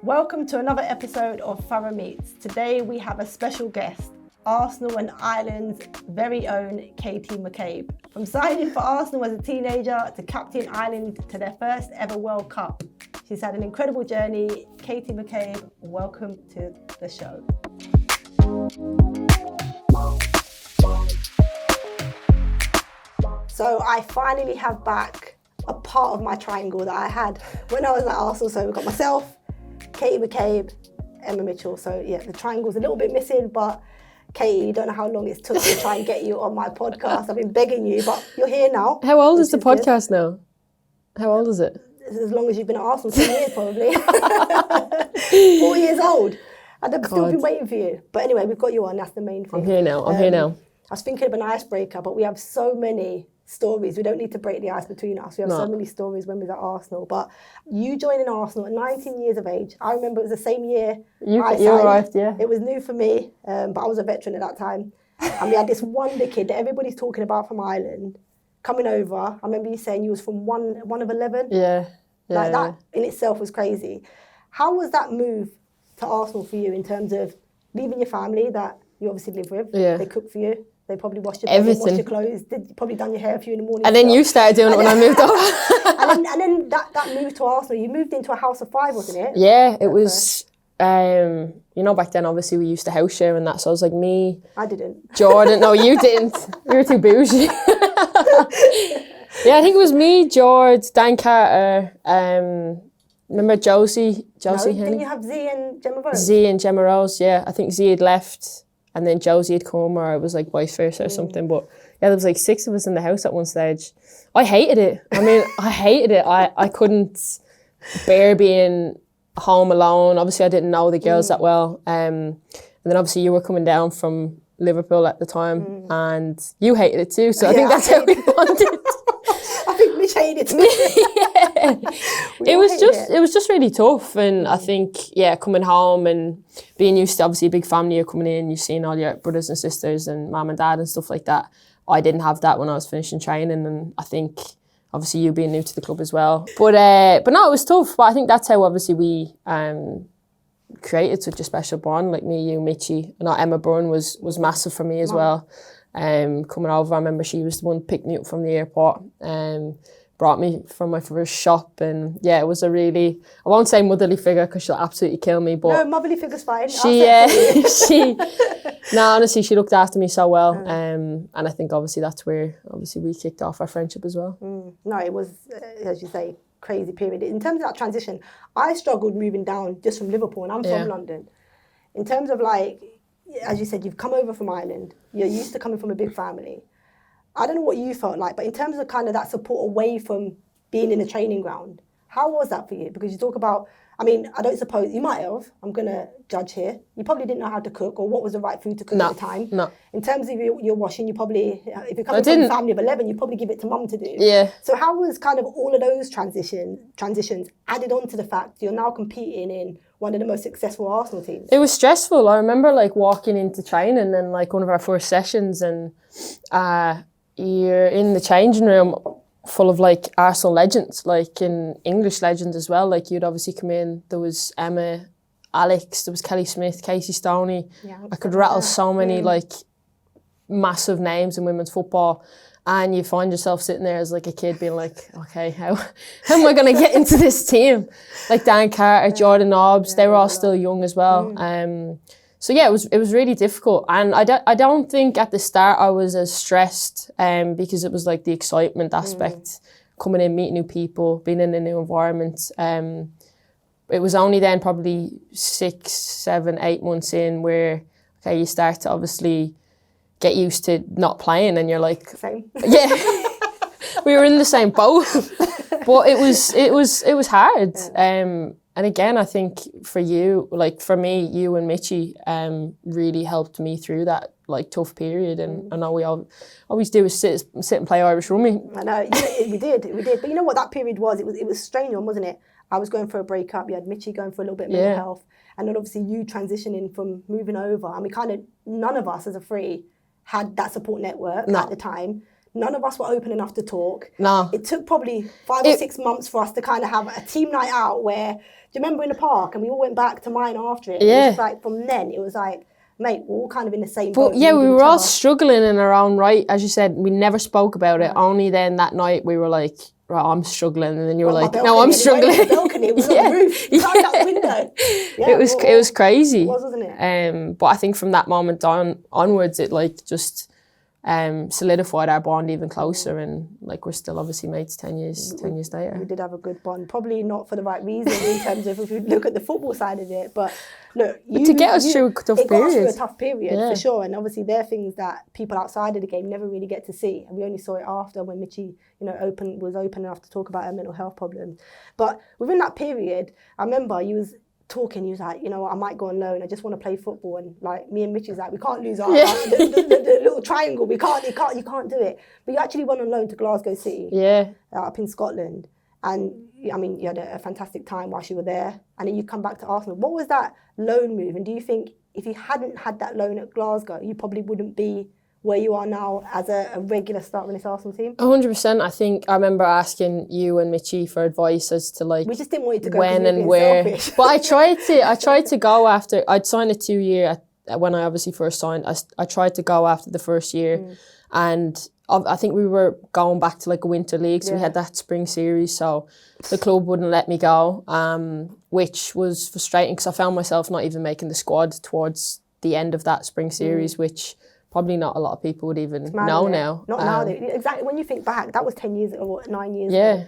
Welcome to another episode of Fara Meets. Today we have a special guest, Arsenal and Ireland's very own Katie McCabe. From signing for Arsenal as a teenager to captaining Ireland to their first ever World Cup. She's had an incredible journey. Katie McCabe, welcome to the show. So I finally have back a part of my triangle that I had when I was at Arsenal. So we've got myself, Katie McCabe, Emma Mitchell. So yeah, the triangle's a little bit missing, but Katie, you don't know how long it's took to try and get you on my podcast. I've been begging you, but you're here now. How old is the podcast now? How old is it? As long as you've been at Arsenal, 10 years probably. 4 years old. And I've still been waiting for you. But anyway, we've got you on, that's the main thing. I'm here now. I was thinking of an icebreaker, but we have so many stories. We don't need to break the ice between us. We have so many stories when we were at Arsenal. But you joining Arsenal at 19 years of age. I remember it was the same year you arrived, yeah. It was new for me, but I was a veteran at that time. And we had this wonder kid that everybody's talking about from Ireland coming over. I remember you saying you was from one of 11. Yeah. That in itself was crazy. How was that move to Arsenal for you in terms of leaving your family that you obviously live with? Yeah. They cook for you. They probably washed your everything, washed your clothes. Probably done your hair for you in the morning. And then you started doing it when I moved over. and then that move to Arsenal, you moved into a house of 5, wasn't it? Yeah, it was. Back then obviously we used to house share and that, so it was like me. I didn't. Jordan, no, you didn't. You were too bougie. Yeah, I think it was me, George, Dan Carter. Remember Josie Henny? Didn't you have Z and Gemma Rose? Z and Gemma Rose, yeah. I think Z had left. And then Josie had come, or it was like vice versa or something. But yeah, there was like 6 of us in the house at one stage. I hated it. I mean, I hated it. I couldn't bear being home alone. Obviously, I didn't know the girls that well. And then obviously you were coming down from Liverpool at the time, and you hated it too. So I think that's how we bonded. I think Mitch hated it too. It was just really tough, and I think coming home and being used to obviously a big family, you're coming in, you've seen all your brothers and sisters and mum and dad and stuff like that. I didn't have that when I was finishing training, and I think obviously you being new to the club as well. But no, it was tough. But I think that's how obviously we created such a special bond. Like me, you, Mitchie, and Emma Byrne was massive for me as well. Coming over, I remember she was the one who picked me up from the airport and brought me from my first shop, and it was a really, I won't say motherly figure because she'll absolutely kill me, but no, motherly figure's fine. Honestly, she looked after me so well, and I think obviously that's where obviously we kicked off our friendship as well. No, it was, as you say, crazy period. In terms of that transition, I struggled moving down just from Liverpool, and I'm from London. In terms of like, as you said, you've come over from Ireland, you're used to coming from a big family. I don't know what you felt like, but in terms of kind of that support away from being in the training ground, how was that for you? Because you talk about, I mean, I don't suppose, you might have, I'm going to judge here, you probably didn't know how to cook or what was the right food to cook at the time. No. In terms of your washing, you probably, if you're coming from a family of 11, you probably give it to mum to do. Yeah. So how was kind of all of those transitions added on to the fact you're now competing in one of the most successful Arsenal teams? It was stressful. I remember like walking into training and like one of our first sessions, and you're in the changing room full of like Arsenal legends, like in English legends as well. Like you'd obviously come in, there was Emma, Alex, there was Kelly Smith, Casey Stoney. Yeah, I could rattle so many like massive names in women's football, and you find yourself sitting there as like a kid being like, okay, how am I going to get into this team? Like Dan Carter, Jordan Nobbs, they were all still young as well. So yeah, it was really difficult, and I don't think at the start I was as stressed because it was like the excitement aspect, coming in, meeting new people, being in a new environment. It was only then probably 6, 7, 8 months in where you start to obviously get used to not playing, and you're like, same. Yeah, we were in the same boat, but it was hard. And again, I think for you, like for me, you and Mitchie really helped me through that like tough period. And I know we always do is sit and play Irish Rummy. I know, we did. But you know what that period was? It was strange one, wasn't it? I was going for a breakup. You had Mitchie going for a little bit of mental health. And then obviously you transitioning from moving over. And we kind of, none of us as a free had that support network at the time. None of us were open enough to talk. No. It took probably 5 or 6 months for us to kind of have a team night out where, do you remember in the park? And we all went back to mine after it. Yeah. It was just like, from then, it was like, mate, we're all kind of in the same But boat. yeah, we needing were each all other. struggling in our own right. As you said, we never spoke about it. Only then that night we were like, right, I'm struggling. And then you were like, no, I'm struggling. The balcony, it was on the roof. You climbed out the window. Yeah, it was crazy. It was, wasn't it? But I think from that moment onwards, it like just solidified our bond even closer, and like we're still obviously mates 10 years later. We did have a good bond, probably not for the right reason in terms of if we look at the football side of it, but look, to get us through a tough period. It got us through a tough period, for sure, and obviously there are things that people outside of the game never really get to see, and we only saw it after when Mitchie, was open enough to talk about her mental health problems. But within that period, I remember you was talking, he was like, I might go on loan, I just want to play football, and like me and Mitchie's like, we can't lose our the little triangle, you can't do it. But you actually went on loan to Glasgow City, up in Scotland, and I mean, you had a fantastic time whilst you were there, and then you come back to Arsenal. What was that loan move, and do you think if you hadn't had that loan at Glasgow, you probably wouldn't be where you are now as a regular starter in this Arsenal team? 100%. I think I remember asking you and Mitchie for advice as to like, we just didn't want you to go when and where. Selfish. But I tried to go after. I'd signed a 2-year when I obviously first signed. I tried to go after the first year, and I think we were going back to like a winter league, so we had that spring series. So the club wouldn't let me go, which was frustrating because I found myself not even making the squad towards the end of that spring series, which probably not a lot of people would even know now. Not now. Exactly. When you think back, that was 10 years or 9 years ago.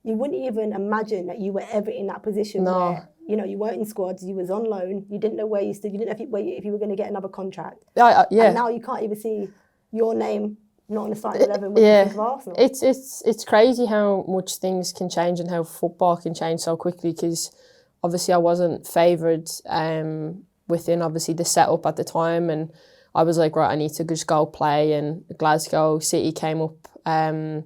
You wouldn't even imagine that you were ever in that position where, you weren't in squads, you was on loan, you didn't know where you stood, you didn't know if you were going to get another contract. And now you can't even see your name not on the starting 11 with Arsenal. It's crazy how much things can change and how football can change so quickly, because obviously I wasn't favoured within obviously the setup at the time, and I was like, right, I need to just go play, and Glasgow City came up and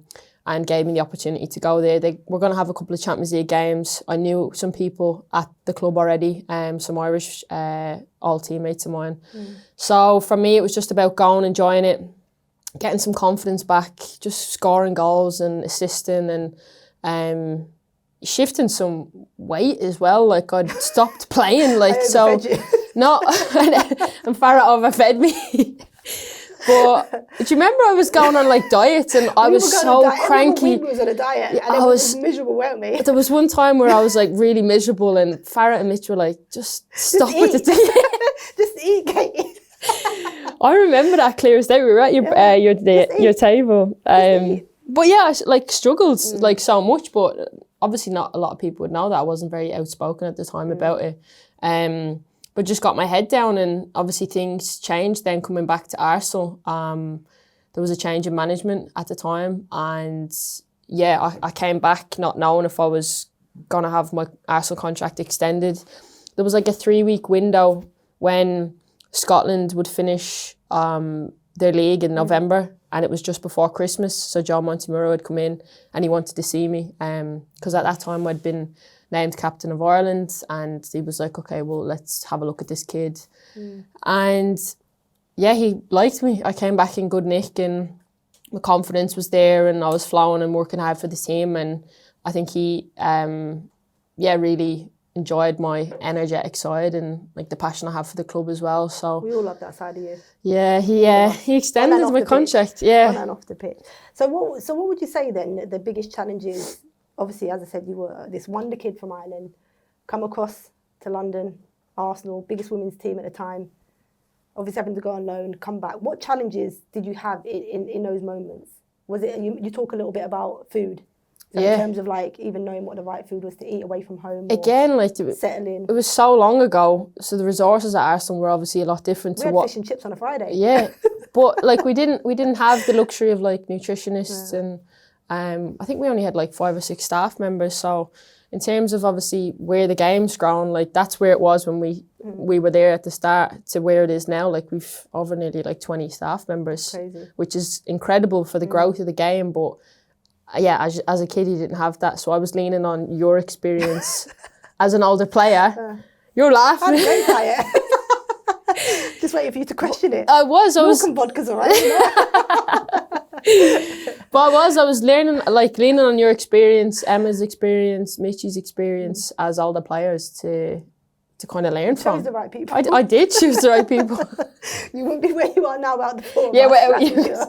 gave me the opportunity to go there. They were going to have a couple of Champions League games. I knew some people at the club already, some Irish all teammates of mine. So for me, it was just about going, enjoying it, getting some confidence back, just scoring goals and assisting, and shifting some weight as well. Like I'd stopped playing, like so. No, and Fara overfed me. But do you remember I was going on like diets, and I was so cranky. We was on a diet, and I was miserable, weren't we? There was one time where I was like really miserable, and Fara and Mitch were like, just stop with the diet. Just eat, Katie. I remember that clear as day. We were at your table. But yeah, I like struggled like so much, but obviously not a lot of people would know that. I wasn't very outspoken at the time about it. But just got my head down, and obviously things changed then coming back to Arsenal. There was a change in management at the time, and I came back not knowing if I was going to have my Arsenal contract extended. There was like a 3-week window when Scotland would finish their league in November, and it was just before Christmas, so Joe Montemurro had come in and he wanted to see me because at that time I'd been named captain of Ireland, and he was like, okay, well, let's have a look at this kid. And he liked me. I came back in good nick, and my confidence was there, and I was flowing and working hard for the team, and I think he really enjoyed my energetic side and like the passion I have for the club as well. So we all love that side of you. Yeah, he extended my contract. On and off the pitch. So what would you say then the biggest challenges? Obviously, as I said, you were this wonder kid from Ireland, come across to London, Arsenal, biggest women's team at the time, obviously having to go on loan, come back. What challenges did you have in those moments? Was it, you talk a little bit about food, so in terms of like even knowing what the right food was to eat away from home? Again, like settling. It was so long ago, so the resources at Arsenal were obviously a lot different we had fish and chips on a Friday. Yeah, but like we didn't have the luxury of like nutritionists and. I think we only had like 5 or 6 staff members. So in terms of obviously where the game's grown, like that's where it was when we were there at the start to where it is now. Like we've over nearly like 20 staff members, which is incredible for the growth of the game. But as a kid, you didn't have that. So I was leaning on your experience as an older player. You're laughing. I'm a great player. Just waiting for you to question it. I was. Milk and vodka's all right. But I was learning, like leaning on your experience, Emma's experience, Mitchie's experience as older players to kind of learn from. Chose the right people. I did choose the right people. You wouldn't be where you are now without the four of Yeah, us,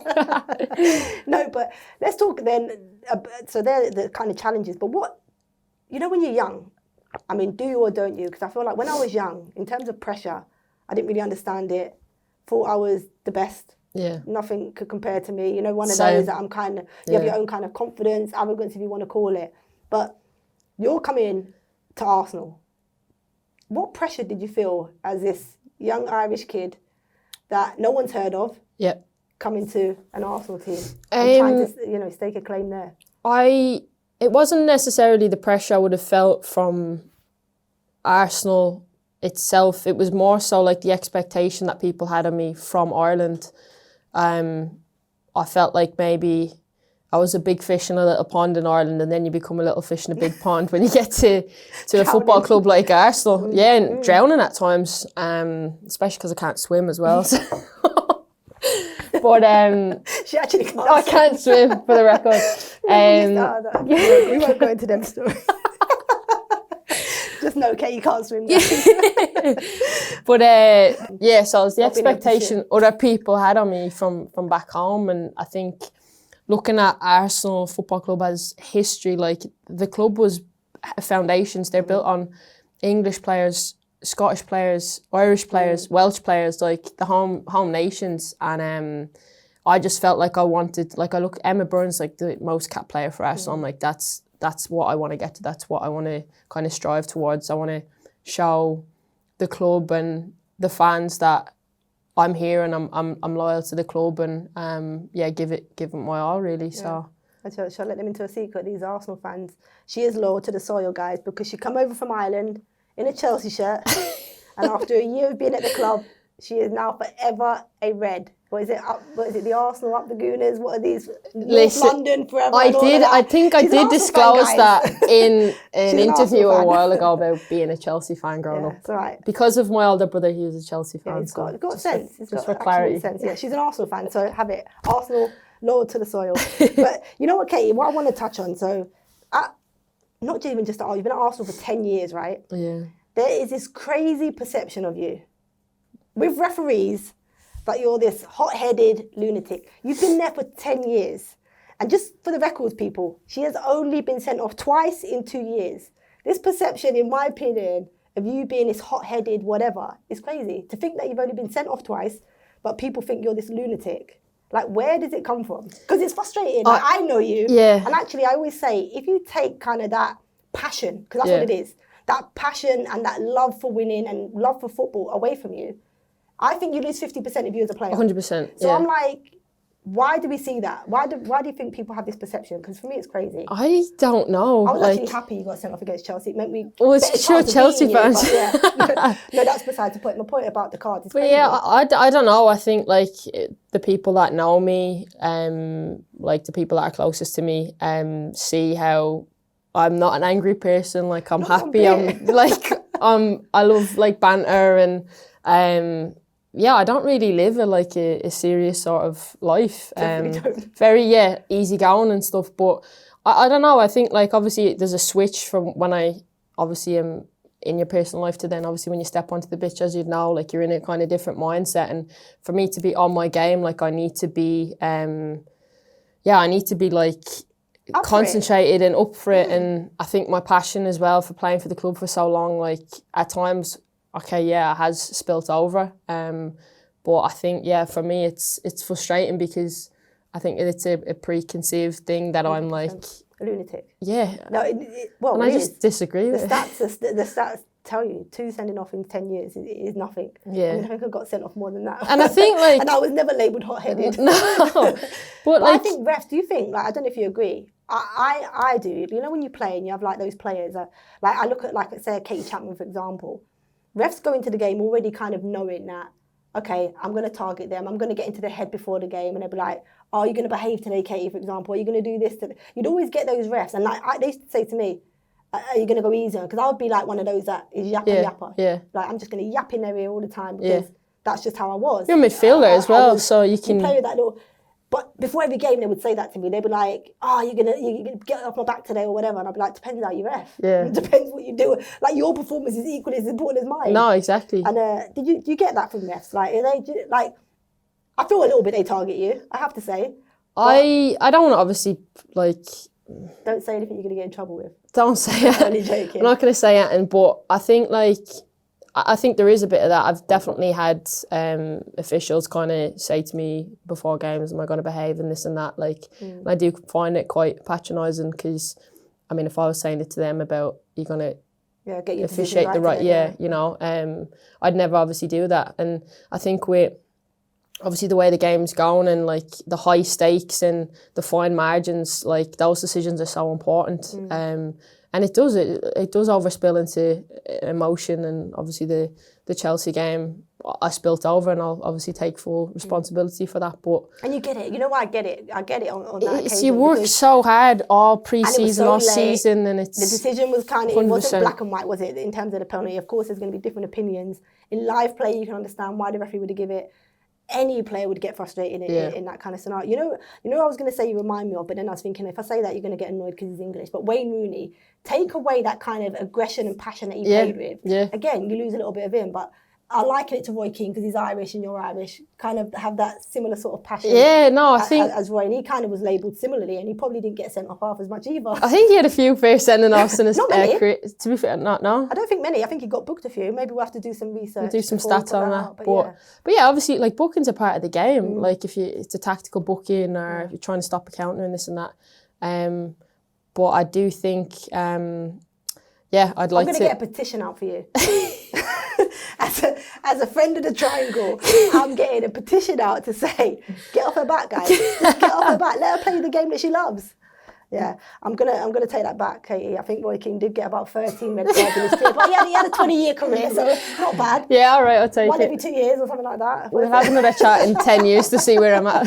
No, but let's talk then. So they're the kind of challenges. But what, you know, when you're young, I mean, do you or don't you? Because I feel like when I was young, in terms of pressure, I didn't really understand it. Thought I was the best. Yeah. Nothing could compare to me. You know, one of Same. those that I'm kind of, you have your own kind of confidence, arrogance, if you want to call it. But you're coming to Arsenal. What pressure did you feel as this young Irish kid that no one's heard of? Yep. Coming to an Arsenal team and trying to, you know, stake a claim there? It wasn't necessarily the pressure I would have felt from Arsenal itself. It was more so like the expectation that people had of me from Ireland. I felt like maybe I was a big fish in a little pond in Ireland, and then you become a little fish in a big pond when you get to a football club like Arsenal. Yeah, and drowning at times, especially because I can't swim as well. So. But she actually can't. I can't swim, for the record. We won't go into them stories. Just know, Kate, you can't swim. But yeah, so it was the expectation other people had on me from back home, and I think looking at Arsenal Football Club as history, like the club was foundations. They're built on English players, Scottish players, Irish players, Welsh players, like the home nations. And I just felt like I wanted, like I look, Emma Burns, like the most capped player for Arsenal. I'm like, that's what I want to get to. That's what I want to kind of strive towards. I want to show the club and the fans that I'm here and I'm loyal to the club, and give it my all, really. So shall I let them into a secret? These Arsenal fans, she is loyal to the soil, guys, because she come over from Ireland in a Chelsea shirt, and after a year of being at the club, she is now forever a red. What is it? The Arsenal up the Gooners? What are these? North London forever. I think I did disclose that in an interview a while ago about being a Chelsea fan growing up. That's right. Because of my older brother, he was a Chelsea fan. Yeah, he's got sense. He's got for clarity. Sense. Yeah, she's an Arsenal fan, so have it. Arsenal, loyal to the soil. But you know what, Katie? What I want to touch on. So, not even just you've been at Arsenal for 10 years, right? Yeah. There is this crazy perception of you with referees that you're this hot-headed lunatic. You've been there for 10 years. And just for the records, people, she has only been sent off twice in 2 years. This perception, in my opinion, of you being this hot-headed whatever is crazy. To think that you've only been sent off twice, but people think you're this lunatic. Like, where does it come from? Because it's frustrating. Like, I know you. Yeah. And actually, I always say, if you take kind of that passion, because that's what it is, that passion and that love for winning and love for football away from you, I think you lose 50% of you as a player. 100%. So I'm like, why do we see that? Why do you think people have this perception? Because for me, it's crazy. I don't know. I was actually happy you got sent off against Chelsea. It meant me. Well, it's sure Chelsea fans. No, that's besides the point. My point about the card is but crazy. yeah, I don't know. I think like the people that know me, like the people that are closest to me, see how I'm not an angry person. Like I'm happy. I'm like I love like banter and I don't really live a serious sort of life. Very easygoing and stuff. But I don't know. I think like obviously there's a switch from when I obviously am in your personal life to then obviously when you step onto the pitch, as you'd know, like you're in a kind of different mindset. And for me to be on my game, like I need to be, like concentrated and up for it. And I think my passion as well for playing for the club for so long, like at times, it has spilt over. But I think, for me, it's frustrating because I think it's a preconceived thing that I'm like... A lunatic. Yeah. No, I just disagree with it. The stats tell you 2 sending off in 10 years is nothing. Yeah. I mean, I think I got sent off more than that. And I think like... and I was never labelled hot-headed. No. But I think refs, do you think, like, I don't know if you agree, I do. You know when you play and you have like those players, like I look at like, say, Katie Chapman, for example, refs go into the game already kind of knowing that, okay, I'm going to target them. I'm going to get into their head before the game. And they'll be like, oh, are you going to behave today, Katie, for example? Are you going to do this today? You'd always get those refs. And like they used to say to me, are you going to go easier? Because I would be like one of those that is yapper. Yeah. Like, I'm just going to yap in their ear all the time because that's just how I was. You're a midfielder as well, so you can... play with that little... But before every game, they would say that to me. They'd be like, "Oh, you're gonna get off my back today or whatever," and I'd be like, "Depends how you ref. Yeah. It depends what you do. Like your performance is equally as important as mine." No, exactly. And do you get that from refs? Like, are they like? I feel a little bit they target you. I have to say. I don't want to obviously like. Don't say anything you're gonna get in trouble with. Don't say it. I'm only joking. I'm not going to say anything, but I think there is a bit of that. I've definitely had officials kind of say to me before games, "Am I going to behave?" and this and that. Like, and I do find it quite patronising because, I mean, if I was saying it to them about you're going to get your officiate the right, you know, I'd never obviously do that. And I think with obviously the way the game's going and like the high stakes and the fine margins, like those decisions are so important. And it does overspill into emotion, and obviously the Chelsea game I spilt over, and I'll obviously take full responsibility for that. But and you get it. You know why I get it? I get it on that occasion. You work so hard all pre-season, all season, and it's the decision was kind of it wasn't black and white, was it? In terms of the penalty, of course, there's going to be different opinions. In live play, you can understand why the referee would give it. Any player would get frustrated in that kind of scenario. You know, I was going to say you remind me of, but then I was thinking if I say that, you're going to get annoyed because he's English. But Wayne Rooney, take away that kind of aggression and passion that he played with. Yeah. Again, you lose a little bit of him, but I liken it to Roy Keane because he's Irish and you're Irish. Kind of have that similar sort of passion. Yeah, no, I think as Roy, and he kind of was labelled similarly, and he probably didn't get sent off half as much either. I think he had a few fair sending offs in his career. To be fair, no. I don't think many. I think he got booked a few. Maybe we'll have to do some research. Do some stats on that. But yeah, obviously, like booking's a part of the game. Like if it's a tactical booking or if you're trying to stop a counter and this and that. But I do think, I'd like to. I'm going to get a petition out for you. As a friend of the triangle, I'm getting a petition out to say, get off her back, guys. Just get off her back. Let her play the game that she loves. Yeah, I'm gonna take that back, Katie. I think Roy Keane did get about 13 red cards in his career, but he had a 20-year career, so not bad. Yeah, all right, I'll take it. One every 2 years or something like that. We'll have another chat in 10 years to see where I'm at.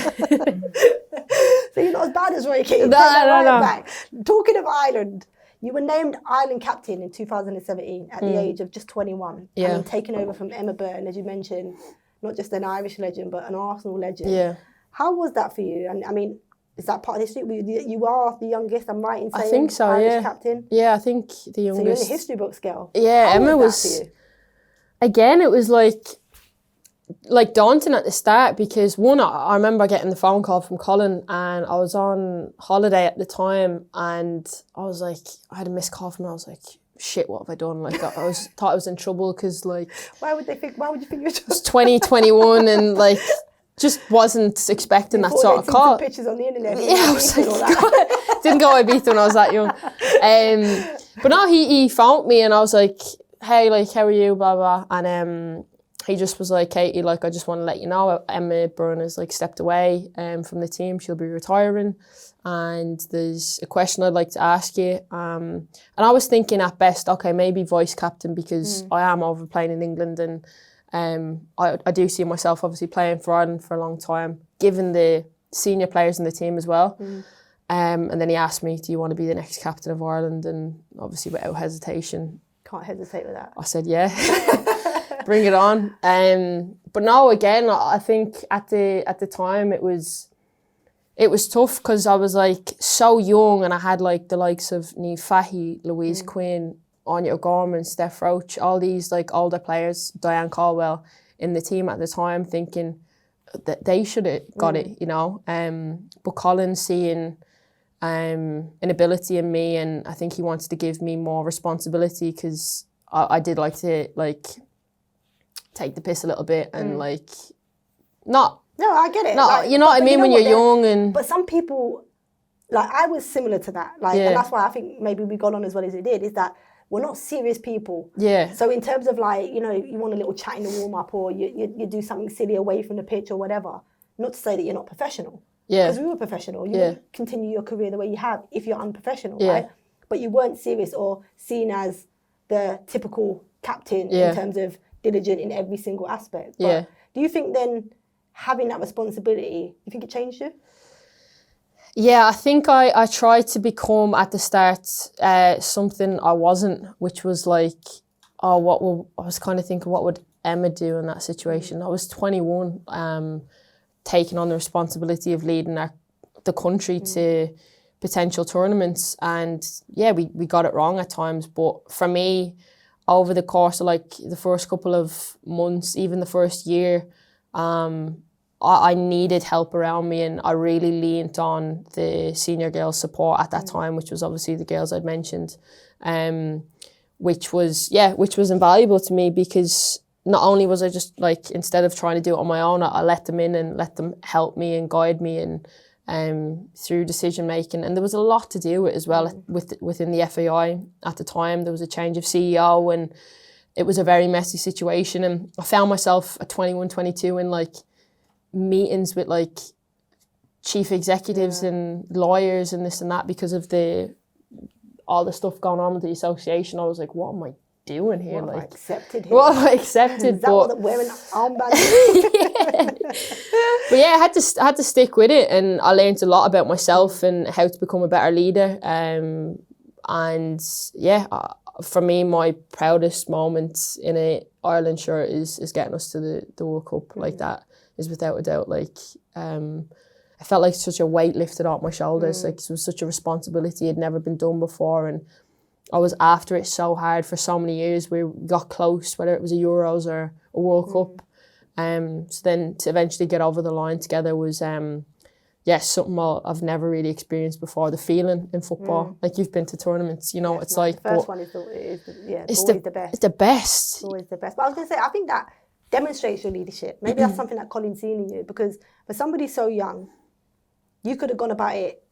So you're not as bad as Roy Keane. No. Talking of Ireland, you were named Ireland captain in 2017 at the age of just 21. Yeah. And taken over from Emma Byrne, as you mentioned, not just an Irish legend, but an Arsenal legend. Yeah. How was that for you? And I mean, is that part of history? You are the youngest, I'm right in saying? I think so, Irish captain? Yeah, I think the youngest. So you're in the history books, girl. Yeah, How Emma was that for you? Again, it was like daunting at the start because one, I remember getting the phone call from Colin and I was on holiday at the time and I was like, I had a missed call from him. I was like, shit, what have I done? Like thought I was in trouble because like why would you think you're it was 2021 and like just wasn't expecting that sort of call. Pictures on the internet. Yeah, I was like, didn't go Ibiza when I was that young. But no, he phoned me and I was like, hey, like, how are you, blah, blah. And he just was like, Katie, like, I just want to let you know Emma Byrne has like stepped away from the team. She'll be retiring. And there's a question I'd like to ask you. And I was thinking at best, okay, maybe vice captain because I am overplaying in England and I do see myself obviously playing for Ireland for a long time, given the senior players in the team as well. And then he asked me, do you want to be the next captain of Ireland? And obviously without hesitation. Can't hesitate with that. I said, yeah, bring it on. But no, again, I think at the time it was tough because I was like so young and I had like the likes of Niamh Fahey, Louise Quinn, Anya O'Gorman, Steph Roach, all these like older players, Diane Caldwell in the team at the time thinking that they should have got it, you know. But Colin seeing an ability in me and I think he wanted to give me more responsibility because I did like to like take the piss a little bit and like not... No, I get it. No, like, you know what I mean when you're young and... But some people, like I was similar to that. Like, and that's why I think maybe we got on as well as we did, is that we're not serious people. Yeah. So in terms of like, you know, you want a little chat in the warm-up or you do something silly away from the pitch or whatever, not to say that you're not professional. Yeah. Because we were professional. You would continue your career the way you have if you're unprofessional, right? But you weren't serious or seen as the typical captain in terms of diligent in every single aspect. But do you think then having that responsibility, you think it changed you? Yeah, I think I tried to become at the start something I wasn't, which was like, I was kind of thinking, what would Emma do in that situation? I was 21. taking on the responsibility of leading the country to potential tournaments. And yeah, we got it wrong at times. But for me, over the course of like the first couple of months, even the first year, I needed help around me, and I really leaned on the senior girls' support at that time, which was obviously the girls I'd mentioned, which was invaluable to me, because not only was I just like, instead of trying to do it on my own, I let them in and let them help me and guide me and through decision making. And there was a lot to do with it as well within the FAI at the time. There was a change of CEO, and it was a very messy situation. And I found myself at 21, 22 in like meetings with like chief executives and lawyers and this and that because of all the stuff going on with the association. I was like, what am I doing here? What like, have I accepted here? What have I accepted? Is that what wearing armband? But yeah, I had to stick with it, and I learned a lot about myself and how to become a better leader. And yeah, for me, my proudest moment in a Ireland shirt is getting us to the World Cup. Like, that is without a doubt. Like, I felt like such a weight lifted off my shoulders. Like, it was such a responsibility. It had never been done before, and I was after it so hard for so many years. We got close, whether it was a Euros or a World Cup. So then to eventually get over the line together was, something I've never really experienced before. The feeling in football, like, you've been to tournaments, you know, it's like... The first one is always the best. It's the best. It's always the best. But I was going to say, I think that demonstrates your leadership. Maybe that's something that Colin's seen in you, because for somebody so young, you could have gone about it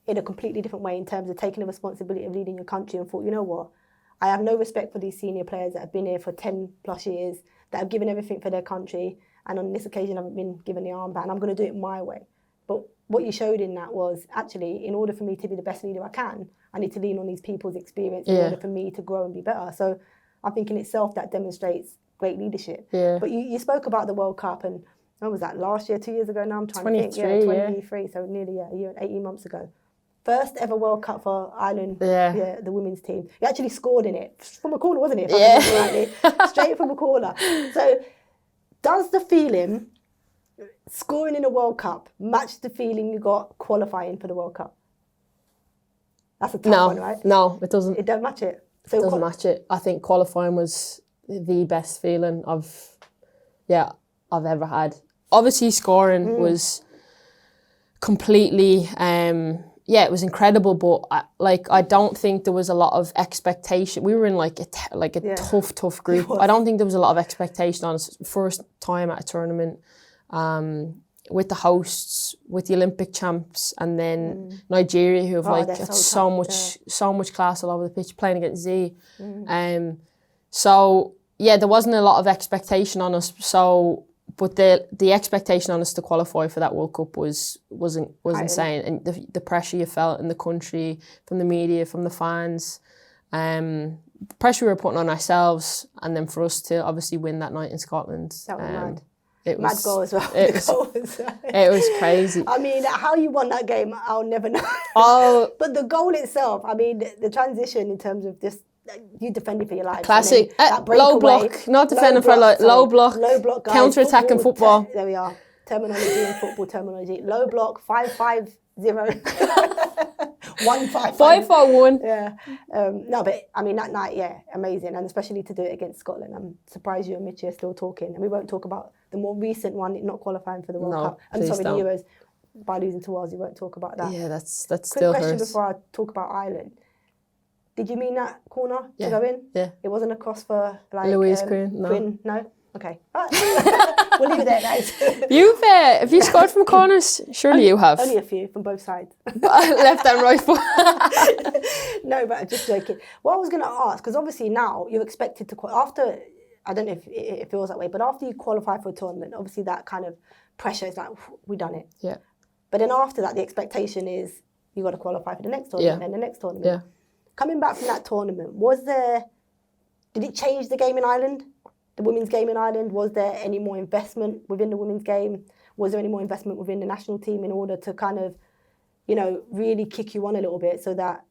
in a completely different way in terms of taking the responsibility of leading your country and thought, you know what, I have no respect for these senior players that have been here for 10 plus years, that have given everything for their country, and on this occasion haven't been given the armband. I'm going to do it my way. But what you showed in that was, actually, in order for me to be the best leader I can, I need to lean on these people's experience in order for me to grow and be better. So I think in itself that demonstrates great leadership. Yeah. But you spoke about the World Cup, and when was that, last year, 2 years ago now? I'm trying to think. Yeah, 23, so nearly a year and 18 months ago. First ever World Cup for Ireland, the women's team. You actually scored in it from a corner, wasn't it? If I remember rightly. Straight from a corner. So does the feeling, scoring in a World Cup, match the feeling you got qualifying for the World Cup? That's a tough one, right? No, it doesn't. It don't match it. So it doesn't match it. I think qualifying was the best feeling I've ever had. Obviously, scoring was completely... it was incredible, but I don't think there was a lot of expectation. We were in like a tough group. I don't think there was a lot of expectation on us. First time at a tournament, with the hosts, with the Olympic champs, and then Nigeria, who have so much class all over the pitch, playing against Z. So yeah, there wasn't a lot of expectation on us. But the expectation on us to qualify for that World Cup was insane, and the pressure you felt in the country, from the media, from the fans, pressure we were putting on ourselves, and then for us to obviously win that night in Scotland. That was mad. Mad goal as well. It was crazy. I mean, how you won that game, I'll never know. But the goal itself, I mean, the transition in terms of just, you defended for your life. Classic. Low block, not defending for low block. Low block, guys. Counter-attack in football. There we are. Terminology in football terminology. Low block, 5-5-0. 1-5-5. 5-4-1. Yeah. No, but I mean, that night, amazing. And especially to do it against Scotland. I'm surprised you and Mitchie are still talking. And we won't talk about the more recent one, not qualifying for the World Cup. I'm sorry, the Euros. By losing to Wales, you won't talk about that. Yeah, that's still hurts. Quick question before I talk about Ireland. Did you mean that corner to go in? Yeah. It wasn't a cross for like Louise Quinn? No. Quinn? No? Okay. All right. We'll leave it there, guys. Have you scored from corners? Surely you have. Only a few from both sides. Left and right foot. No, but I'm just joking. What I was going to ask, because obviously now you're expected to, after, I don't know if it feels that way, but after you qualify for a tournament, obviously that kind of pressure is like, we done it. Yeah. But then after that, the expectation is you got to qualify for the next tournament and the next tournament. Yeah. Coming back from that tournament, did it change the game in Ireland? The women's game in Ireland? Was there any more investment within the women's game? Was there any more investment within the national team in order to kind of, really kick you on a little bit so that,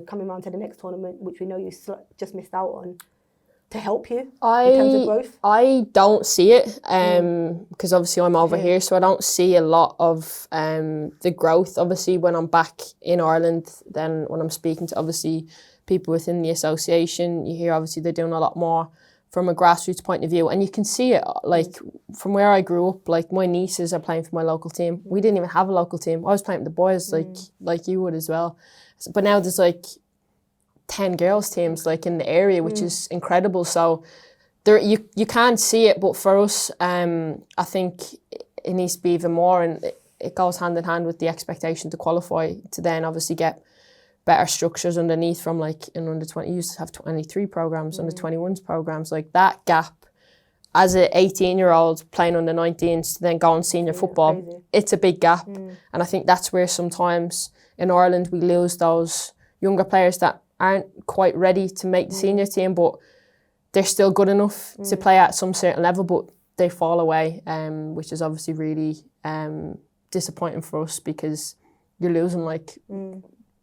coming around to the next tournament, which we know you just missed out on, to help you in terms of growth? I don't see it because obviously I'm over here, so I don't see a lot of the growth. Obviously, when I'm back in Ireland, then when I'm speaking to obviously people within the association, you hear obviously they're doing a lot more from a grassroots point of view, and you can see it like from where I grew up. Like my nieces are playing for my local team. We didn't even have a local team. I was playing with the boys like you would as well. But now there's like 10 girls teams like in the area, which is incredible. So there you can't see it, but for us, I think it needs to be even more, and it goes hand in hand with the expectation to qualify to then obviously get better structures underneath from like in under 20. You used to have 23 programs, under 21s programs. Like that gap as an 18-year-old playing under 19s to then go on senior football, crazy. It's a big gap. And I think that's where sometimes in Ireland we lose those younger players that aren't quite ready to make the senior team, but they're still good enough to play at some certain level, but they fall away, which is obviously really disappointing for us because you're losing like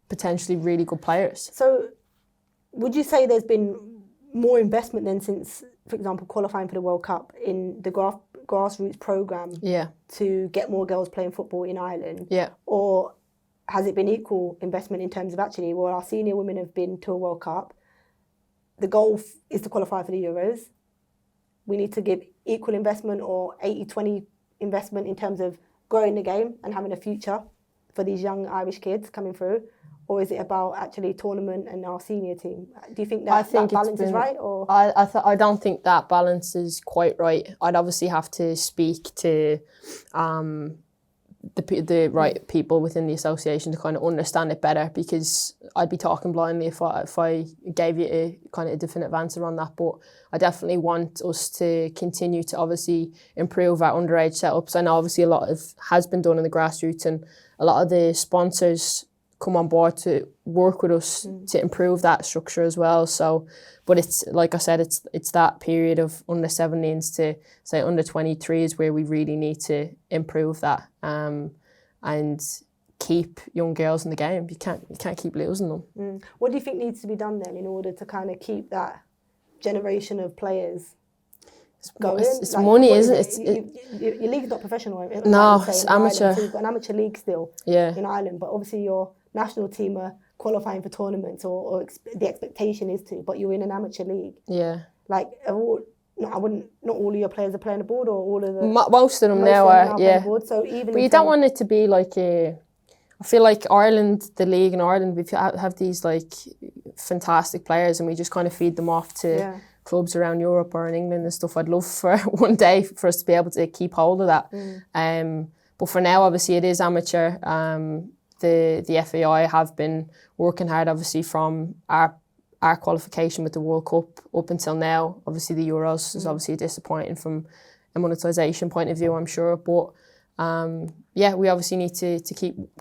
potentially really good players. So would you say there's been more investment then since, for example, qualifying for the World Cup in the grassroots programme to get more girls playing football in Ireland? Or has it been equal investment in terms of actually, well, our senior women have been to a World Cup. The goal is to qualify for the Euros. We need to give equal investment or 80-20 investment in terms of growing the game and having a future for these young Irish kids coming through? Or is it about actually tournament and our senior team? Do you think that balance is right? Or I don't think that balance is quite right. I'd obviously have to speak to the right people within the association to kind of understand it better, because I'd be talking blindly if I gave you a kind of a definitive answer on that. But I definitely want us to continue to obviously improve our underage setups. I know obviously a lot has been done in the grassroots, and a lot of the sponsors come on board to work with us to improve that structure as well. So, but it's like I said, it's that period of under 17s to say under 23s where we really need to improve that and keep young girls in the game. You can't keep losing them. What do you think needs to be done then in order to kind of keep that generation of players going? It's like, money, isn't it? Your league's not professional. Right? No, it's amateur. Ireland, so you've got an amateur league still in Ireland, but obviously your national team are qualifying for tournaments, or the expectation is to, but you're in an amateur league. Yeah. Like, not all of your players are playing abroad, or all of the... Most of them now are, yeah. Abroad, so even but you don't want it to be like I feel like Ireland, the league in Ireland, we have these like fantastic players and we just kind of feed them off to clubs around Europe or in England and stuff. I'd love for one day for us to be able to keep hold of that. But for now, obviously, it is amateur. The FAI have been working hard, obviously, from our qualification with the World Cup up until now. Obviously, the Euros is obviously disappointing from a monetisation point of view, I'm sure. But we obviously need to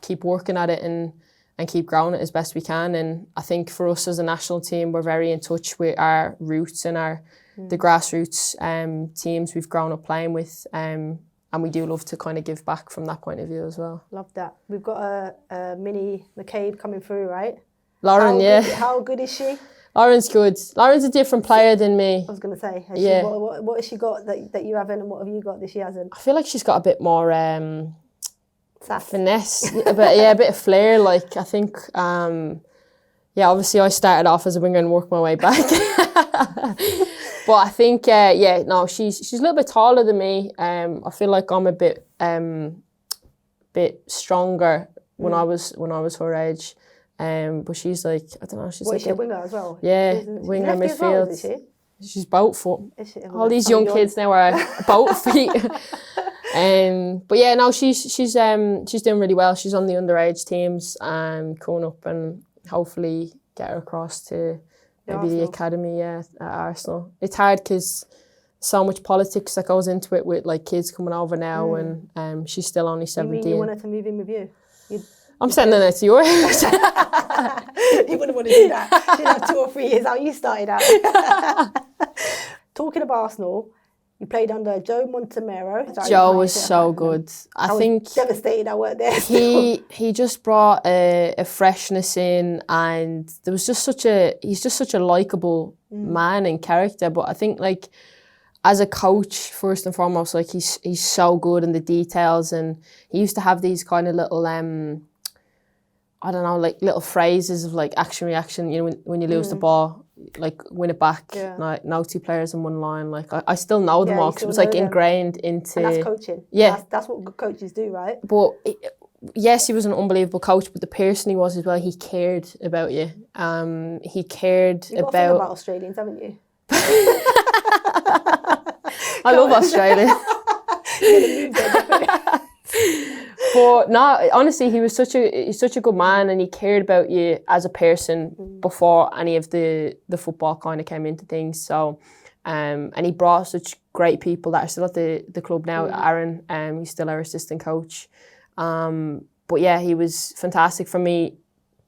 keep working at it and keep growing it as best we can. And I think for us as a national team, we're very in touch with our roots and the grassroots teams we've grown up playing with. And we do love to kind of give back from that point of view as well. Love that. We've got a mini McCabe coming through, right? Lauren, How good is she? Lauren's good. Lauren's a different player than me. I was going to say, what has she got that you haven't, and what have you got that she hasn't? I feel like she's got a bit more finesse, a bit of flair. Like, I think, obviously I started off as a winger and worked my way back. But I think, she's a little bit taller than me. I feel like I'm a bit stronger when I was her age. But she's like, I don't know. She's is she a winger as well? Yeah, winger midfield. Well, is she? She's boat foot. All these young kids now are boat feet. But yeah, no, she's doing really well. She's on the underage teams coming up, and hopefully get her across to maybe the academy at Arsenal. It's hard because so much politics that goes into it with like kids coming over now, and she's still only 17. You mean you want her to move in with you? I'm sending her to yours. You wouldn't want to do that. She'd have 2 or 3 years how you started out. Talking of Arsenal, You played under Joe Montemurro. Joe was so good. I think was devastated I weren't there. He just brought a freshness in, and there was just he's just such a likeable man and character. But I think like as a coach, first and foremost, like he's so good in the details, and he used to have these kind of little I don't know, like little phrases of like action reaction. You know, when you lose the ball, like win it back. Yeah. Like no two players in one line. Like I still know them all because it was like ingrained into. And that's coaching. Yeah, that's what good coaches do, right? But yes, he was an unbelievable coach, but the person he was as well, he cared about you. He cared You've got about. a thing about Australians, haven't you? I love Australia. But no, honestly, he was such a good man, and he cared about you as a person before any of the football kind of came into things. So, and he brought such great people that are still at the club now. Aaron, he's still our assistant coach. But yeah, he was fantastic for me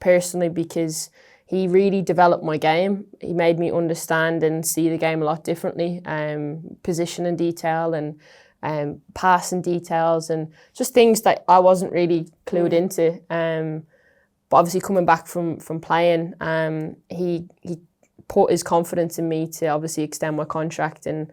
personally because he really developed my game. He made me understand and see the game a lot differently. Position in detail and passing details and just things that I wasn't really clued into. But obviously coming back from playing, he put his confidence in me to obviously extend my contract, and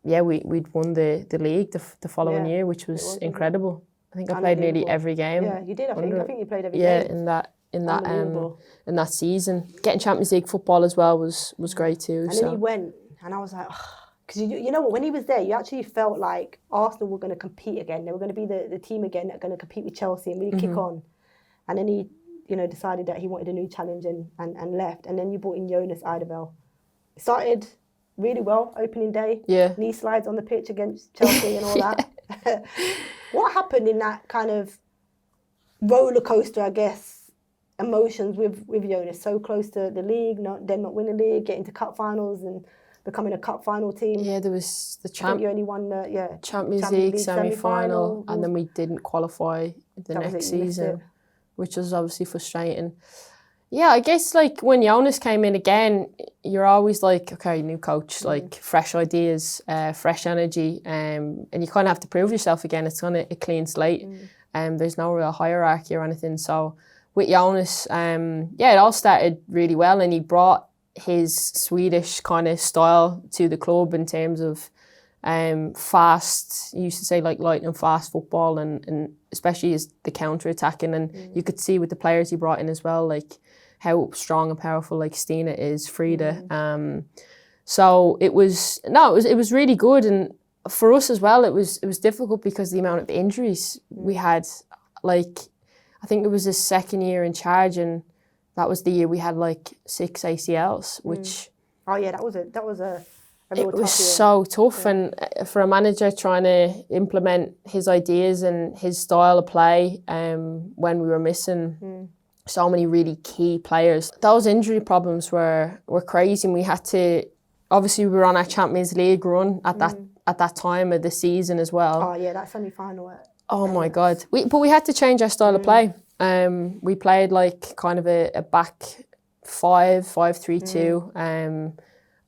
we'd won the league the following year, which was incredible. I think I played nearly every game. Yeah, you did. I think you played every game. in that season. Getting Champions League football as well was great too. And then he went, and I was like, because you know what, when he was there, you actually felt like Arsenal were going to compete again. They were going to be the team again that were going to compete with Chelsea and really kick on. And then he, decided that he wanted a new challenge and left. And then you brought in Jonas Eidevall. It started really well, opening day. Yeah. Knee slides on the pitch against Chelsea and all that. What happened in that kind of roller coaster, I guess, emotions with Jonas? So close to the league, then not win the league, getting to cup finals and becoming a cup final team. Yeah, there was the you only won the Champions League semi-final, and then we didn't qualify the next season, which was obviously frustrating. Yeah, I guess like when Jonas came in again, you're always like, okay, new coach, like fresh ideas, fresh energy, and you kind of have to prove yourself again. It's kind of a clean slate, and there's no real hierarchy or anything. So with Jonas, it all started really well, and he brought his Swedish kind of style to the club in terms of fast, he used to say like lightning fast football, and especially as the counter-attacking, and you could see with the players he brought in as well, like how strong and powerful like Stina is, Frida. So it was really good, and for us as well, it was difficult because the amount of injuries we had. Like, I think it was his second year in charge, and that was the year we had like 6 ACLs, which... Oh yeah, that was a it was so tough, and for a manager trying to implement his ideas and his style of play when we were missing so many really key players. Those injury problems were crazy, and we had to... Obviously, we were on our Champions League run at that time of the season as well. Oh yeah, that semi-final. Oh my God. But we had to change our style of play. We played like kind of a back 5-3-2,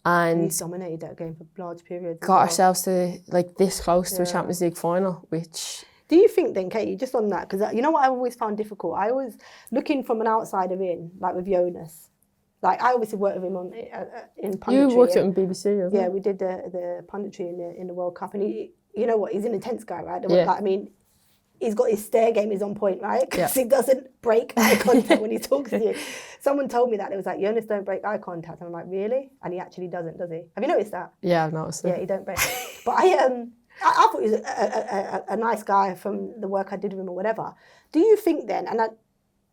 and we dominated that game for large periods. Got ourselves to like this close to a Champions League final, which... Do you think then, Katie, just on that, because you know what I always found difficult? I was looking from an outsider in, like with Jonas. Like I obviously worked with him in punditry. You worked with him in BBC, hasn't Yeah, we did the punditry in the World Cup, and he, you know what, he's an intense guy, right? Yeah. Like, I mean, he's got his stare game is on point, right? Because Yeah. he doesn't break eye contact when he talks to you. Someone told me that. It was like, Jonas don't break eye contact. And I'm like, really? And he actually doesn't, does he? Have you noticed that? Yeah, I've noticed it. Yeah, he don't break. But I thought he was a nice guy from the work I did with him or whatever. Do you think then, and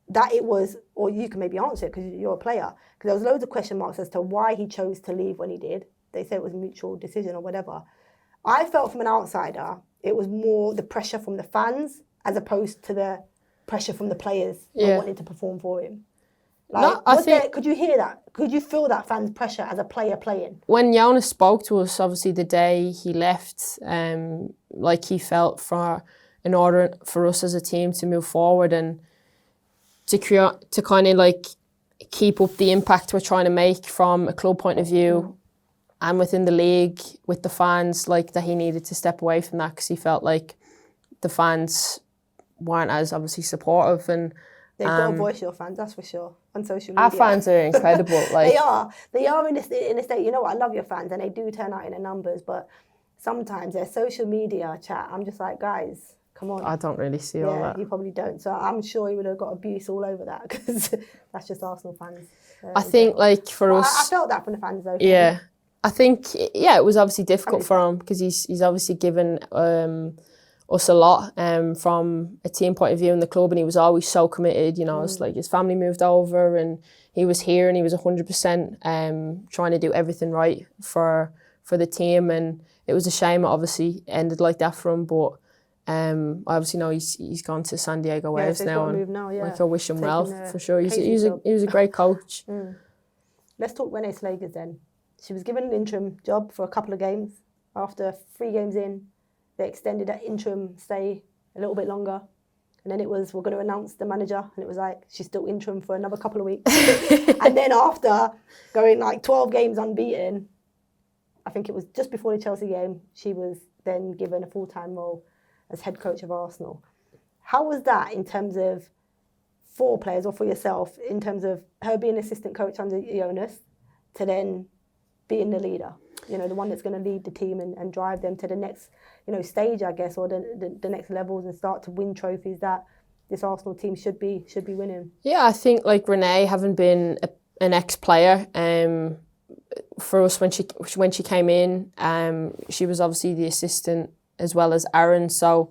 that it was, or you can maybe answer it because you're a player, because there was loads of question marks as to why he chose to leave when he did. They said it was a mutual decision or whatever. I felt from an outsider, it was more the pressure from the fans as opposed to the pressure from the players who wanted to perform for him. Like, no, could you hear that? Could you feel that fans' pressure as a player playing? When Jonas spoke to us, obviously the day he left, like he felt in order for us as a team to move forward and to kind of like keep up the impact we're trying to make from a club point of view, and within the league, with the fans, like that he needed to step away from that because he felt like the fans weren't as obviously supportive. And they've got to voice your fans, that's for sure, on social media. Our fans are incredible. Like They are in a state. You know what? I love your fans, and they do turn out in the numbers. But sometimes their social media chat, I'm just like, guys, come on. I don't really see all that. You probably don't. So I'm sure he would have got abuse all over that because that's just Arsenal fans. I think, like, for us... I felt that from the fans, though. Yeah. I think, yeah, it was obviously difficult for him because he's obviously given us a lot from a team point of view in the club, and he was always so committed. You know, it's like his family moved over and he was here and he was 100% trying to do everything right for the team, and it was a shame it obviously ended like that for him, but I obviously know he's gone to San Diego Waves now, and like, I wish him well for sure. He was a great coach. Let's talk Renee Slegers then. She was given an interim job for a couple of games. After 3 games in, they extended that interim stay a little bit longer. And then it was, we're going to announce the manager. And it was like, she's still interim for another couple of weeks. And then after going like 12 games unbeaten, I think it was just before the Chelsea game, she was then given a full-time role as head coach of Arsenal. How was that in terms of for players or for yourself, in terms of her being assistant coach under Jonas to then being the leader, you know, the one that's going to lead the team and drive them to the next, you know, stage, I guess, or the next levels and start to win trophies that this Arsenal team should be winning? Yeah, I think like Renee, having been an ex-player, for us when she came in, she was obviously the assistant as well as Aaron. So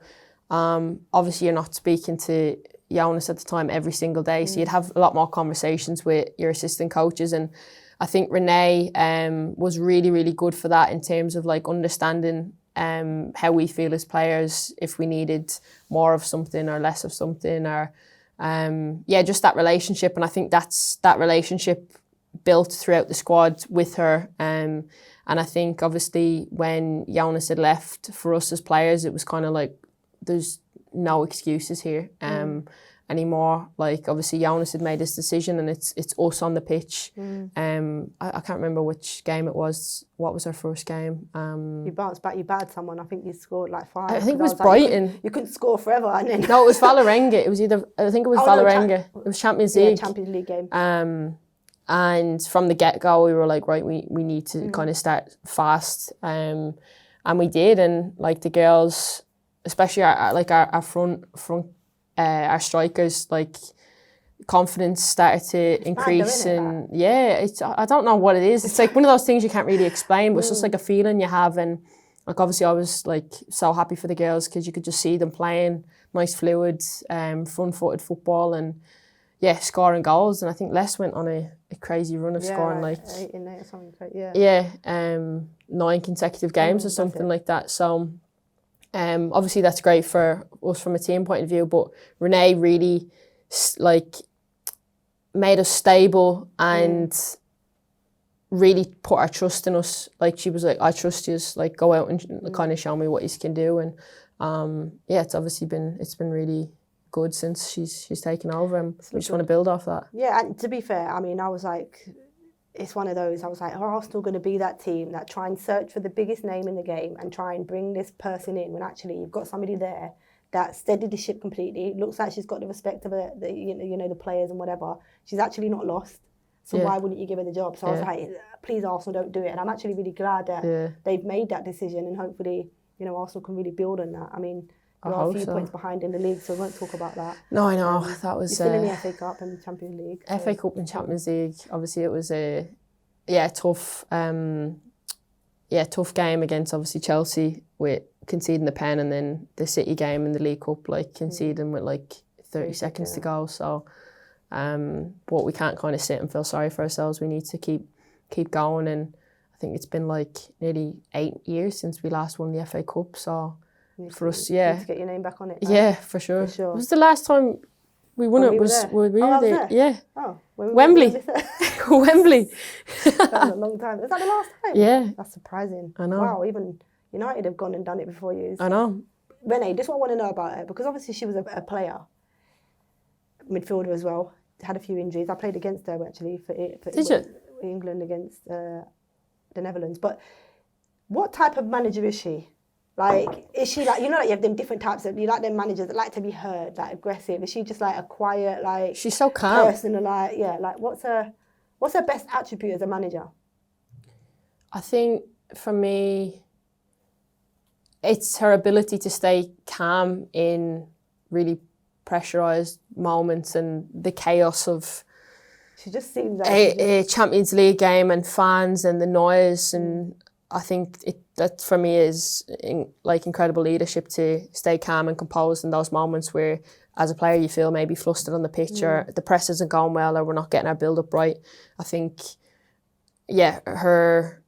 obviously you're not speaking to Jonas at the time every single day, so you'd have a lot more conversations with your assistant coaches, and I think Renee was really, really good for that in terms of like understanding how we feel as players, if we needed more of something or less of something, or just that relationship. And I think that relationship built throughout the squad with her. And I think obviously when Jonas had left, for us as players, it was kind of like there's no excuses here anymore. Like obviously Jonas had made his decision, and it's us on the pitch. I can't remember which game it was. What was our first game? You bounced back. You battered someone. I think you scored like 5. I think it was Brighton. Like, you couldn't score forever, and then no, it was Vålerenga. It was either I think it was Vålerenga. It was Champions League. Yeah, Champions League game. And from the get-go, we were like, right, we need to kind of start fast, and we did. And like the girls, especially our front. Our strikers, like, confidence started to increase, and I don't know what it is. It's like one of those things you can't really explain, but it's just like a feeling you have. And like obviously I was like so happy for the girls because you could just see them playing nice, fluid, front-footed football, and scoring goals. And I think Les went on a crazy run of scoring like 8 in 8 or something. 9 consecutive games or something like that. So. Obviously that's great for us from a team point of view, but Renee really like made us stable and really put our trust in us. Like she was like, I trust you, like go out and kind of show me what you can do. And it's obviously been really good since she's taken over, and we just want to build off that. Yeah, and to be fair, I mean, I was like, it's one of those, I was like, are Arsenal going to be that team that try and search for the biggest name in the game and try and bring this person in when actually you've got somebody there that steadied the ship completely, looks like she's got the respect of the players and whatever. She's actually not lost. So why wouldn't you give her the job? So I was like, please Arsenal, don't do it. And I'm actually really glad that they've made that decision, and hopefully, you know, Arsenal can really build on that. I mean, you are a few points behind in the league, so we won't talk about that. No, I know. That was... You're still in the FA Cup and the Champions League. So. FA Cup and Champions League. Obviously, it was a tough game against obviously Chelsea with conceding the pen, and then the City game in the League Cup, like conceding with like 30 seconds to go. So, but we can't kind of sit and feel sorry for ourselves. We need to keep going, and I think it's been like nearly 8 years since we last won the FA Cup. So. For us, you need to get your name back on it. Yeah, for sure. It was the last time we won it. Were we there? Yeah. Oh, Wembley. Wembley. That was a long time. Was that the last time? Yeah. That's surprising. I know. Wow, even United have gone and done it before you. I know. Renee, this is what I want to know about her, because obviously she was a player, midfielder as well. Had a few injuries. I played against her actually for Did you? England against the Netherlands. But what type of manager is she? Like, is she like, you know, like you have them different types of, you like them managers that like to be heard, like aggressive. Is she just like a quiet, like, she's so calm person, like, yeah, like what's her best attribute as a manager? I think for me, it's her ability to stay calm in really pressurised moments and the chaos of she just seems like a Champions League game and fans and the noise. And I think that for me is incredible leadership to stay calm and composed in those moments where, as a player, you feel maybe flustered on the pitch or the press isn't going well or we're not getting our build-up right. I think, her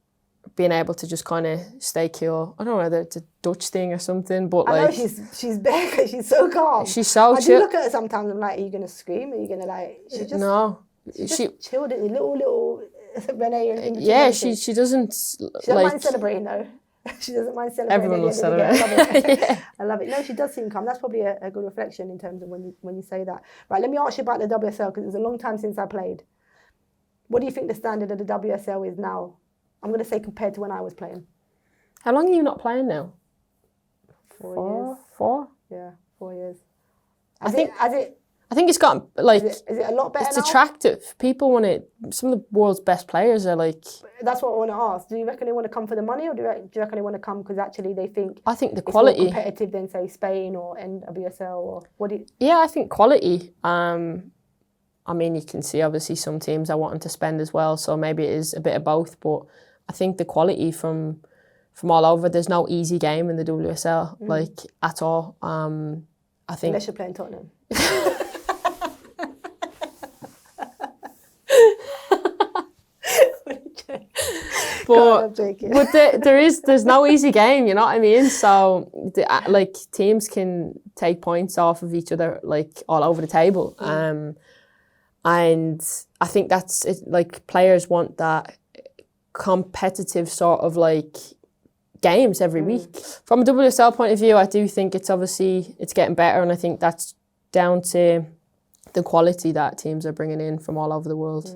being able to just kind of stay cool. I don't know whether it's a Dutch thing or something, but I know she's big because she's so calm. She's so I chill. do look at her sometimes. I'm like, are you gonna scream? Are you gonna like? She just chilled it. Little Renee. Yeah, she doesn't. She doesn't mind celebrating though. She doesn't mind celebrating. Everyone will celebrate. I love it. I love it. No, she does seem calm. That's probably a good reflection in terms of when you say that. Right, let me ask you about the WSL because it was a long time since I played. What do you think the standard of the WSL is now? I'm going to say compared to when I was playing. How long are you not playing now? 4 years. 4? Yeah, 4 years. I think it's gotten, like... Is it a lot better It's now? Attractive. People want it... Some of the world's best players are like... That's what I want to ask. Do you reckon they want to come for the money or do you reckon they want to come because actually they think... I think the it's quality... more competitive than, say, Spain or NWSL or... What do you... Yeah, I think quality. I mean, you can see obviously some teams are wanting to spend as well, so maybe it is a bit of both, but I think the quality from all over, there's no easy game in the WSL, like, at all. I think... Unless you're playing Tottenham. But there's no easy game, you know what I mean? So teams can take points off of each other like all over the table, and I think that's it. Like, players want that competitive sort of like games every week. From a WSL point of view, I do think it's getting better, and I think that's down to the quality that teams are bringing in from all over the world.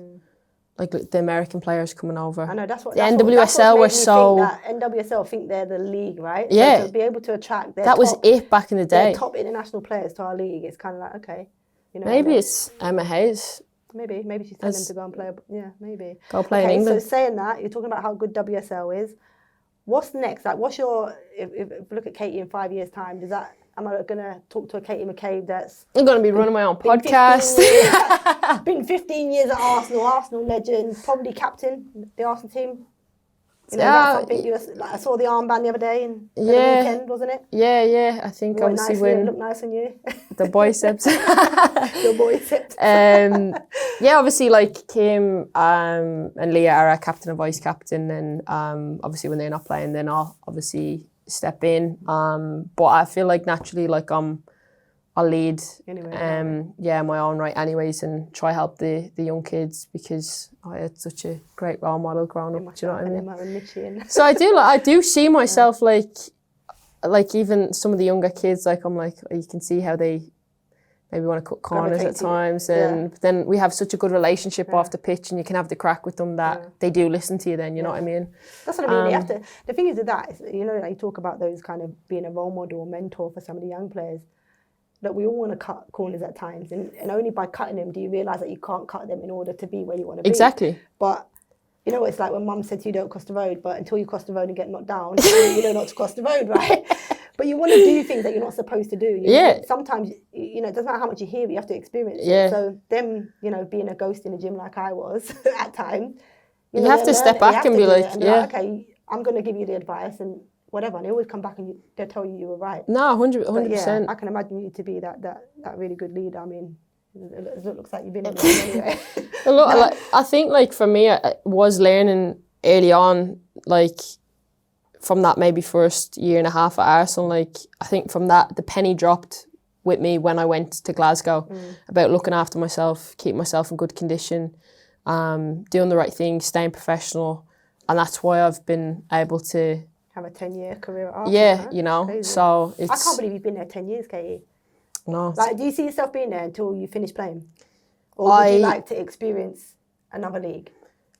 Like the American players coming over. I know, that's what... The NWSL were so... NWSL think they're the league, right? Yeah. So to be able to attract their that was it back in the day. Top international players to our league, it's kind of like, okay. You know, maybe it's Emma Hayes. Maybe she's telling them to go and play. Yeah, maybe. Go play in England. So saying that, you're talking about how good WSL is. What's next? Like, what's your... If you look at Katie in 5 years' time, am I going to talk to a Katie McCabe that's... I'm going to be running my own podcast. Been 15 years at Arsenal legend, probably captain the Arsenal team. You know, Yeah. that's something I saw the armband the other day in the weekend, wasn't it? Yeah. I think It obviously it looked nice on you. the biceps. Your biceps. Yeah, obviously like Kim and Leah are our captain and vice captain, and obviously when they're not playing, then I'll obviously step in. But I feel like naturally, like I'll lead my own right anyways, and try help the young kids because I had such a great role model growing up. Do you know what I mean? So I do see myself like even some of the younger kids, like I'm like, you can see how they maybe want to cut corners at times, and then we have such a good relationship off the pitch, and you can have the crack with them that they do listen to you then, you know what I mean? That's what I mean. You have to, the thing is with that, you know, like you talk about those kind of being a role model or mentor for some of the young players, that we all want to cut corners at times, and only by cutting them do you realise that you can't cut them in order to be where you want to be. Exactly. But you know, it's like when Mum said to you, don't cross the road, but until you cross the road and get knocked down, you know not to cross the road, right? But you want to do things that you're not supposed to do. You know? Sometimes, you know, it doesn't matter how much you hear it, you have to experience it. So them, you know, being a ghost in the gym like I was at times, you have to step back and be like, okay, I'm going to give you the advice and whatever, and they always come back and they'll tell you were right. No, 100%. I can imagine you to be that really good leader. I mean, it looks like you've been in there anyway. I think, like, for me, I was learning early on, like, from that maybe first year and a half at Arsenal, like, I think from that, the penny dropped with me when I went to Glasgow about looking after myself, keeping myself in good condition, doing the right thing, staying professional, and that's why I've been able to have a 10-year career at Arsenal. Yeah, you know, crazy. So it's... I can't believe you've been there 10 years, Katie. No. Like, do you see yourself being there until you finish playing? Or would you like to experience another league?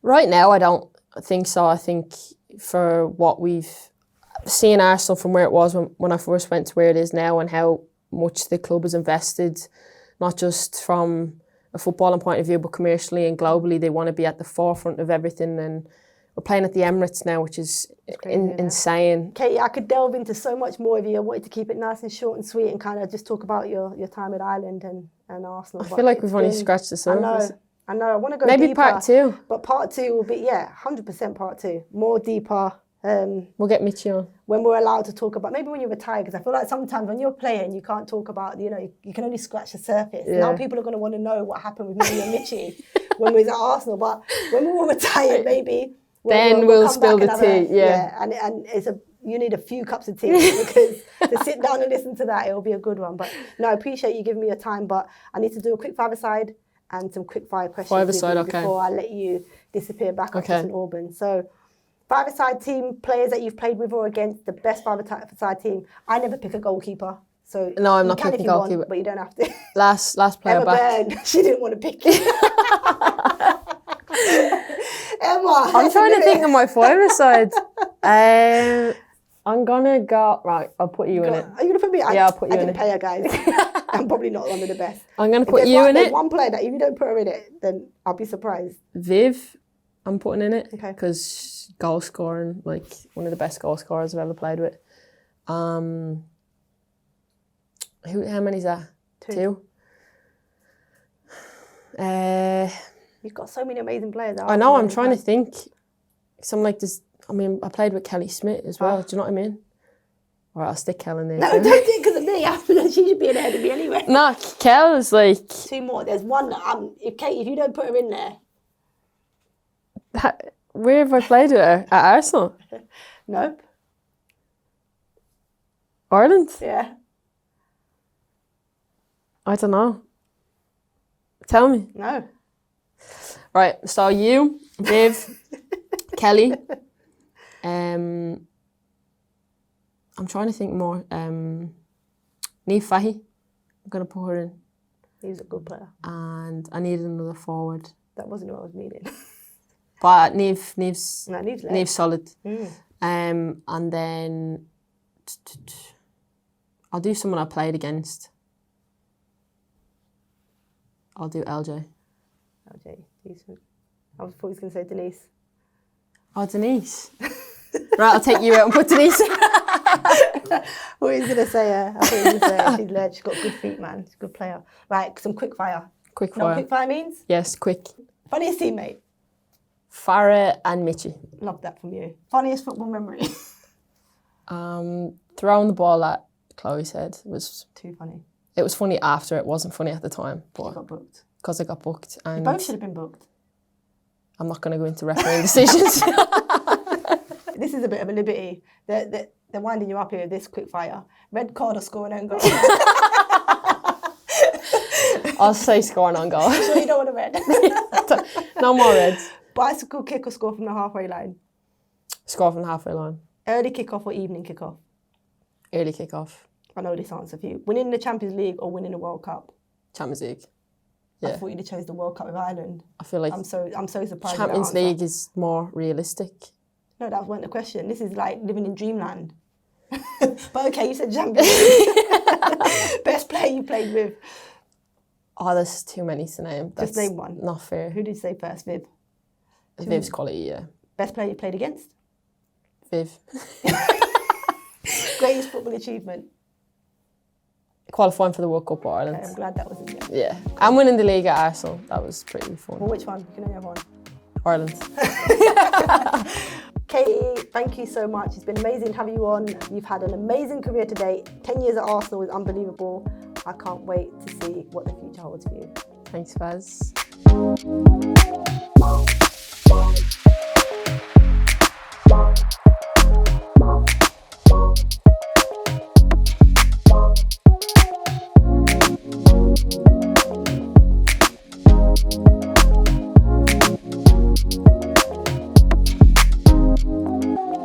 Right now, I don't. I think so. I think for what we've seen Arsenal from where it was when I first went to where it is now, and how much the club has invested, not just from a footballing point of view, but commercially and globally, they want to be at the forefront of everything. And we're playing at the Emirates now, which is insane. Katie, I could delve into so much more of you. I wanted to keep it nice and short and sweet and kind of just talk about your time at Ireland and Arsenal. I feel like we've only scratched the surface. I know. I want to go maybe deeper. part 2. But part 2 will be, 100% part 2. More deeper. We'll get Mitchie on. When we're allowed to talk about, maybe when you retire, because I feel like sometimes when you're playing, you can't talk about, you can only scratch the surface. Yeah. Now people are going to want to know what happened with me and Mitchie when we was at Arsenal. But when we were retired, maybe... We'll spill the tea, and you need a few cups of tea, because to sit down and listen to that, it'll be a good one. But no, I appreciate you giving me your time, but I need to do a quick five-a-side and some quick fire questions before I let you disappear back up to St Albans. So, five-a-side team, players that you've played with or against, the best five-a-side team. I never pick a goalkeeper. So no, I'm not picking a goalkeeper. Want, but you don't have to. Last player Emma back. Byrne, she didn't want to pick you. Emma, I'm trying to think of my five-a-side. I'm gonna go. Right, I'll put you in it. Are you gonna put me? I'll put you in it. I didn't pay her, guys. I'm probably not one of the best. I'm gonna put you in it. One player that if you don't put her in it, then I'll be surprised. Viv, I'm putting in it. Okay. Because goal scoring, like one of the best goal scorers I've ever played with. How many's that? 2. You've got so many amazing players. I know, I'm trying to think. Some like this. I mean, I played with Kelly Smith as well. Do you know what I mean? All right, I'll stick Kel in there. No, don't do it because of me. She should be ahead of me anyway. No, Kel is like... 2 more. There's one that if you don't put her in there... Where have I played with her? At Arsenal? Nope. Ireland? Yeah. I don't know. Tell me. No. Right, so you, Viv, Kelly. I'm trying to think more. Niamh Fahey. I'm going to put her in. He's a good player. And I needed another forward. That wasn't what I was needing. But Niamh's solid. Mm. And then I'll do someone I played against. I'll do LJ. LJ, decent. I thought he was going to say Denise. Oh, Denise. Right, I'll take you out and put Denise. What he was going to say her. I thought he was going to say her. She's led. She's got good feet, man. She's a good player. Right, some quick fire. Quick You know fire. what quick fire means? Yes, quick. Funniest teammate. Fara and Mitchie. Love that from you. Funniest football memory. Throwing the ball at Chloe's head was... Too funny. It was funny after, it wasn't funny at the time. But you got booked. Because I got booked. And You both should have been booked. I'm not going to go into refereeing decisions. This is a bit of a liberty. They're winding you up here with this quick fire. Red card or scoring own goal? I'll say scoring on goal. Sure you don't want a red? No more reds. Bicycle kick or score from the halfway line? Score from the halfway line. Early kick-off or evening kick-off? Early kick-off. I know this answer for you. Winning the Champions League or winning the World Cup? Champions League. I Yeah. thought you'd have chose the World Cup with Ireland. I feel like I'm so surprised. Champions League is more realistic. No, that wasn't the question. This is like living in dreamland. But okay, you said Champions League. Best player you played with? Oh, there's too many to name. That's Just name one. Not fair. Who did you say first? Viv. Viv's quality, yeah. Best player you played against? Viv. Greatest football achievement? Qualifying for the World Cup for Ireland. Okay, I'm glad that was in there. Yeah. And winning the league at Arsenal. That was pretty fun. Well, which one? You can only have one. Ireland. Katie, thank you so much. It's been amazing to have you on. You've had an amazing career today. 10 years at Arsenal is unbelievable. I can't wait to see what the future holds for you. Thanks, Faz.